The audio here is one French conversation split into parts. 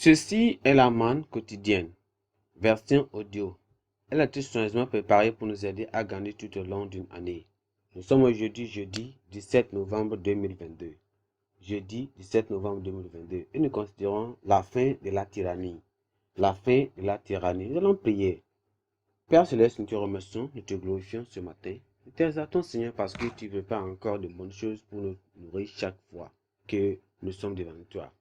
Ceci est la manne quotidienne, version audio. Elle a été soigneusement préparée pour nous aider à gagner tout au long d'une année. Nous sommes aujourd'hui jeudi 17 novembre 2022. Jeudi 17 novembre 2022. Et nous considérons la fin de la tyrannie. La fin de la tyrannie. Nous allons prier. Père Céleste, nous te remercions, nous te glorifions ce matin. Nous t'exaltons, Seigneur, parce que tu prépares encore de bonnes choses pour nous nourrir chaque fois que nous sommes devant toi.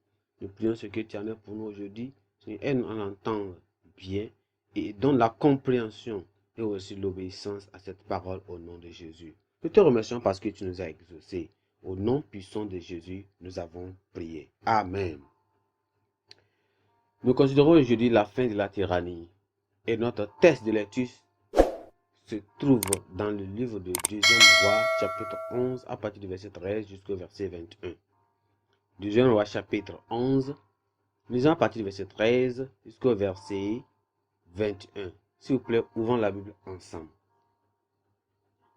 Nous prions ce que tu en as pour nous aujourd'hui. Seigneur, aide-nous à l'entendre bien et donne la compréhension et aussi l'obéissance à cette parole au nom de Jésus. Nous te remercions parce que tu nous as exaucés. Au nom puissant de Jésus, nous avons prié. Amen. Nous considérons aujourd'hui la fin de la tyrannie. Et notre texte de lecture se trouve dans le livre de 2e Roi, chapitre 11, à partir du verset 13 jusqu'au verset 21. 2e Roi, chapitre 11, lisons à partir du verset 13 jusqu'au verset 21. S'il vous plaît, ouvrons la Bible ensemble.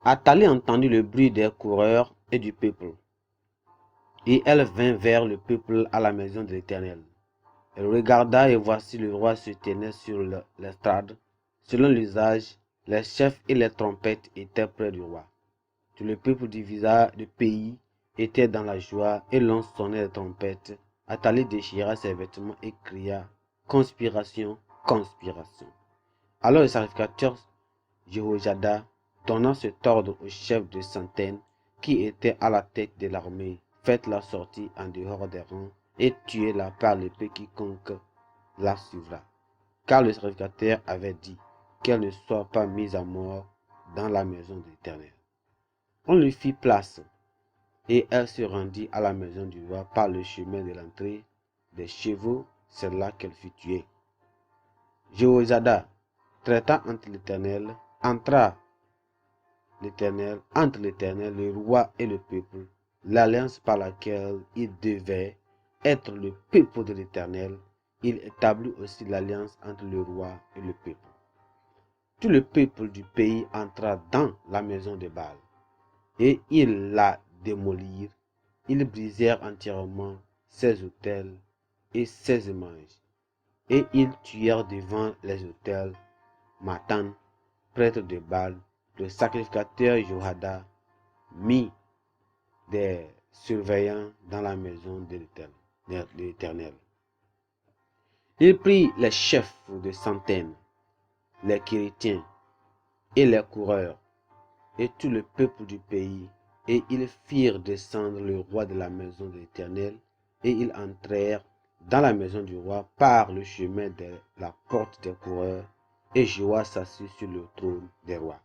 Athalie entendit le bruit des coureurs et du peuple. Et elle vint vers le peuple à la maison de l'Éternel. Elle regarda et voici le roi se tenait sur l'estrade. Selon l'usage, les chefs et les trompettes étaient près du roi. Tout le peuple du pays était dans la joie et l'on sonnait les trompettes. Athalie déchira ses vêtements et cria « Conspiration, conspiration !» Alors le sacrificateur Jéhoiada donna cet ordre au chef de centaines qui était à la tête de l'armée. Faites-la sortir en dehors des rangs et tuez-la par l'épée quiconque la suivra. Car le sacrificateur avait dit qu'elle ne soit pas mise à mort dans la maison de l'Éternel. On lui fit place et elle se rendit à la maison du roi par le chemin de l'entrée des chevaux, c'est là qu'elle fut tuée. Jéhoiada traita entre l'Éternel, entre l'Éternel, le roi et le peuple, l'alliance par laquelle il devait être le peuple de l'Éternel. Il établit aussi l'alliance entre le roi et le peuple. Tout le peuple du pays entra dans la maison de Baal, et ils la démolirent. Ils brisèrent entièrement ses autels et ses images, et ils tuèrent devant les autels Matan, prêtre de Baal, le sacrificateur Jehoiada mit des surveillants dans la maison de l'Éternel. Il prit les chefs de centaines, les Kérétiens et les coureurs, et tout le peuple du pays, et ils firent descendre le roi de la maison de l'Éternel, et ils entrèrent dans la maison du roi par le chemin de la porte des coureurs, et Joas s'assit sur le trône des rois.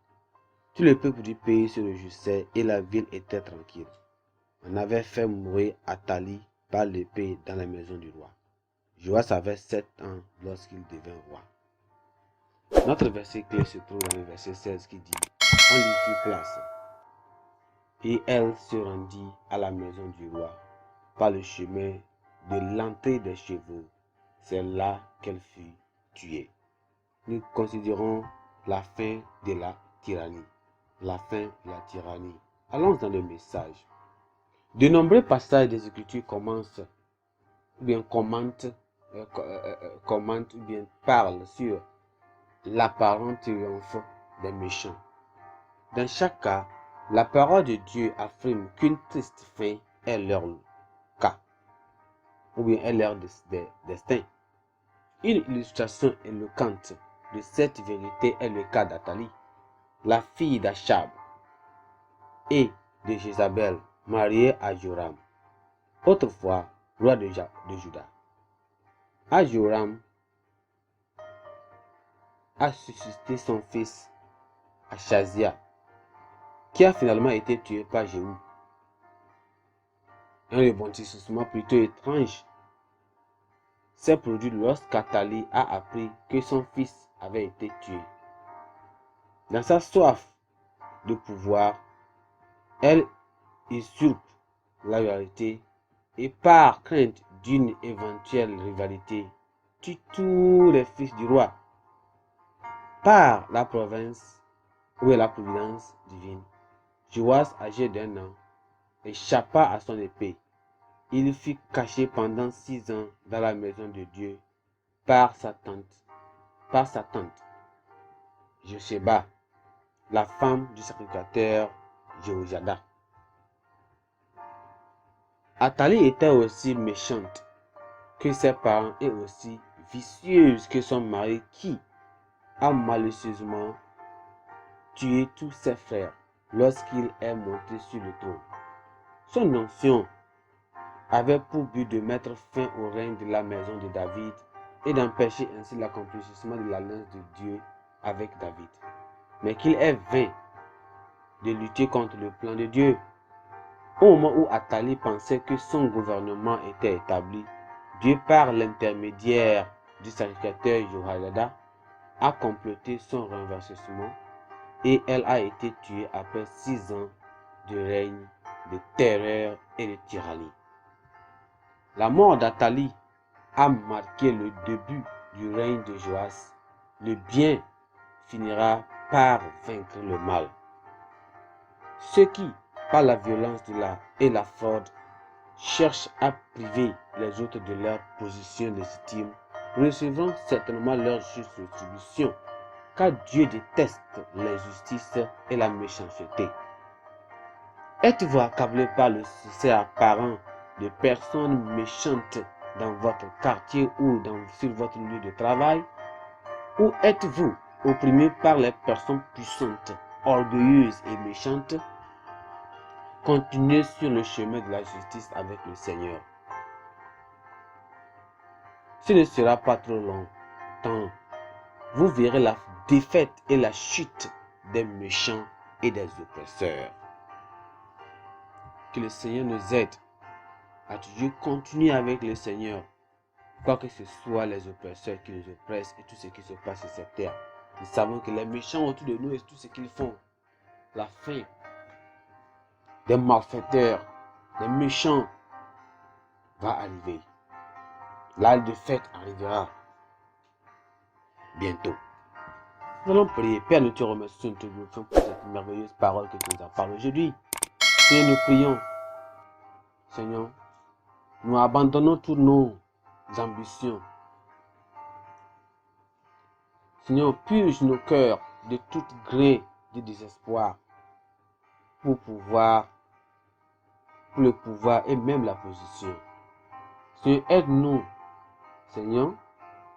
Tout le peuple du pays se réjouissait, et la ville était tranquille. On avait fait mourir Athalie par l'épée dans la maison du roi. Joas avait 7 ans lorsqu'il devint roi. Notre verset clé se trouve dans le verset 16 qui dit « On lui fit place, et elle se rendit à la maison du roi par le chemin de l'entrée des chevaux. C'est là qu'elle fut tuée. » Nous considérons la fin de la tyrannie. La fin de la tyrannie. Allons dans le message. De nombreux passages des Écritures commentent ou bien parlent sur l'apparent triomphe des méchants. Dans chaque cas, la parole de Dieu affirme qu'une triste fin est leur cas, ou bien est leur destin. Une illustration éloquente de cette vérité est le cas d'Athalie, la fille d'Achab et de Jézabel, mariée à Joram, autrefois roi de Juda. Joram a suscité son fils Achazia, qui a finalement été tué par Jéhu. Un rebondissement plutôt étrange s'est produit lorsqu'Athalie a appris que son fils avait été tué. Dans sa soif de pouvoir, elle usurpe la royauté et par crainte d'une éventuelle rivalité, tue tous les fils du roi. Par la providence divine, Joas, âgé d'1 an, échappa à son épée. Il fut caché pendant 6 ans dans la maison de Dieu par sa tante, Josheba, la femme du sacrificateur Jéhojada. Athalie était aussi méchante que ses parents et aussi vicieuse que son mari qui a malicieusement tué tous ses frères lorsqu'il est monté sur le trône. Son onction avait pour but de mettre fin au règne de la maison de David et d'empêcher ainsi l'accomplissement de l'alliance de Dieu avec David. Mais qu'il est vain de lutter contre le plan de Dieu. Au moment où Athalie pensait que son gouvernement était établi, Dieu, par l'intermédiaire du sacrificateur Jéhojada, a complété son renversement et elle a été tuée après 6 ans de règne, de terreur et de tyrannie. La mort d'Athalie a marqué le début du règne de Joas. Le bien finira par vaincre le mal. Ceux qui, par la violence et la fraude, cherchent à priver les autres de leur position légitime recevront certainement leur juste rétribution, car Dieu déteste l'injustice et la méchanceté. Êtes-vous accablé par le succès apparent de personnes méchantes dans votre quartier ou sur votre lieu de travail? Ou êtes-vous opprimé par les personnes puissantes, orgueilleuses et méchantes? Continuez sur le chemin de la justice avec le Seigneur. Ce ne sera pas trop longtemps. Vous verrez la défaite et la chute des méchants et des oppresseurs. Que le Seigneur nous aide à toujours continuer avec le Seigneur, quoi que ce soit les oppresseurs qui nous oppressent et tout ce qui se passe sur cette terre. Nous savons que les méchants autour de nous et tout ce qu'ils font, la fin des malfaiteurs, des méchants va arriver. L'âge de fête arrivera bientôt. Nous allons prier. Père, nous te remercions, nous te glorifions pour cette merveilleuse parole que tu nous as parlé aujourd'hui. Seigneur, nous prions. Seigneur, nous abandonnons toutes nos ambitions. Seigneur, purge nos cœurs de tout gré de désespoir pour le pouvoir et même la position. Seigneur, aide-nous, Seigneur,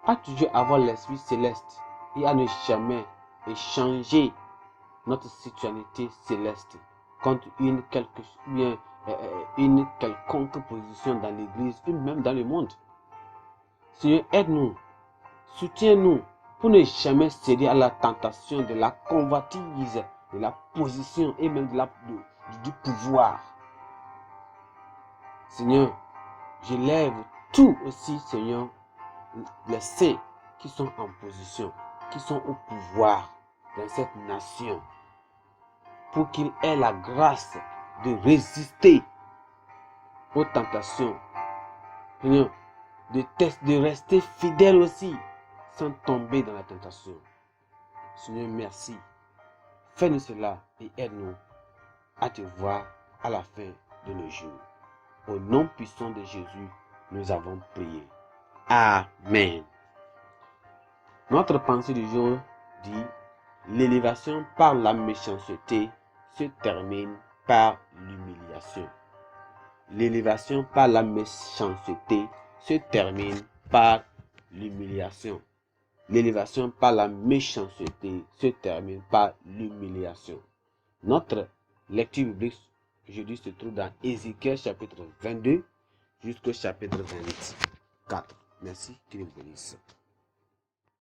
à toujours avoir l'esprit céleste et à ne jamais échanger notre citoyenneté céleste contre une quelconque position dans l'église et même dans le monde. Seigneur, aide-nous, soutiens-nous pour ne jamais céder à la tentation de la convoitise, de la position et même du pouvoir. Seigneur, j'élève tout aussi, Seigneur, les saints qui sont en position, qui sont au pouvoir dans cette nation, pour qu'ils aient la grâce de résister aux tentations. Seigneur, de rester fidèles aussi, sans tomber dans la tentation. Seigneur, merci. Fais-nous cela et aide-nous à te voir à la fin de nos jours. Au nom puissant de Jésus, nous avons prié. Amen. Notre pensée du jour dit: l'élévation par la méchanceté se termine par l'humiliation. L'élévation par la méchanceté se termine par l'humiliation. L'élévation par la méchanceté se termine par l'humiliation. Notre lecture biblique aujourd'hui se trouve dans Ézéchiel chapitre 22 jusqu'au chapitre 24. Merci, que Dieu vous bénisse.